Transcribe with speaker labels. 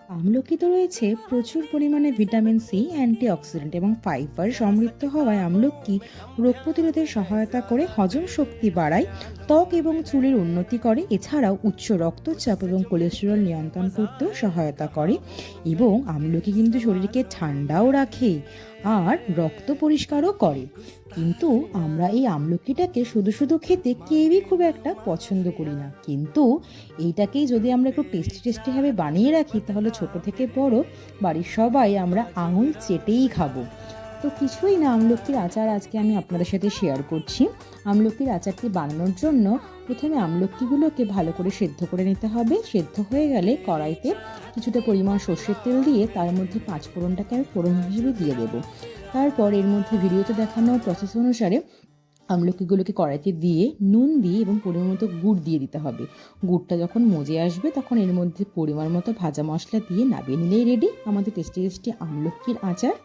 Speaker 1: আমলকিতে রয়েছে প্রচুর পরিমাণে ভিটামিন সি, অ্যান্টিঅক্সিডেন্ট এবং ফাইবার সমৃদ্ধ হওয়ায় আমলকি রোগ প্রতিরোধে সহায়তা করে, হজম শক্তি বাড়ায়, ত্বক এবং চুলের উন্নতি করে। এছাড়াও উচ্চ রক্তচাপ এবং কোলেস্টেরল নিয়ন্ত্রণ করতেও সহায়তা করে এবং আমলকি কিন্তু শরীরকে ঠান্ডাও রাখে আর রক্ত পরিষ্কারও করে। কিন্তু আমরা এই আমলকিটাকে শুধু শুধু খেতে কেউই খুব একটা পছন্দ করি না, কিন্তু এইটাকেই যদি আমরা একটু টেস্টি টেস্টিভাবে বানিয়ে রাখি তাহলে ছোট থেকে বড় বাড়ির সবাই আমরা আঙুল চেটেই খাবো। তো কিছুই না, আমলকির আচার আজকে আমি আপনাদের সাথে শেয়ার করছি। আমলকির আচারটি বানানোর জন্য প্রথমে আমলকিগুলোকে ভালো করে সেদ্ধ করে নিতে হবে। সেদ্ধ হয়ে গেলে কড়াইতে কিছুটা পরিমাণ সর্ষের তেল দিয়ে তার মধ্যে পাঁচফোড়নটাকে আমি ফোড়ন হিসেবে দিয়ে দেবো। তারপর এর মধ্যে ভিডিওতে দেখানো প্রসেস অনুসারে আমলকিগুলোকে কড়াইতে দিয়ে নুন দিয়ে এবং পরিমাণ মতো গুড় দিয়ে দিতে হবে। গুড়টা যখন মজে আসবে তখন এর মধ্যে পরিমাণ মতো ভাজা মশলা দিয়ে নামিয়ে নিলেই রেডি আমাদের টেস্টি টেস্টি আমলকির আচার।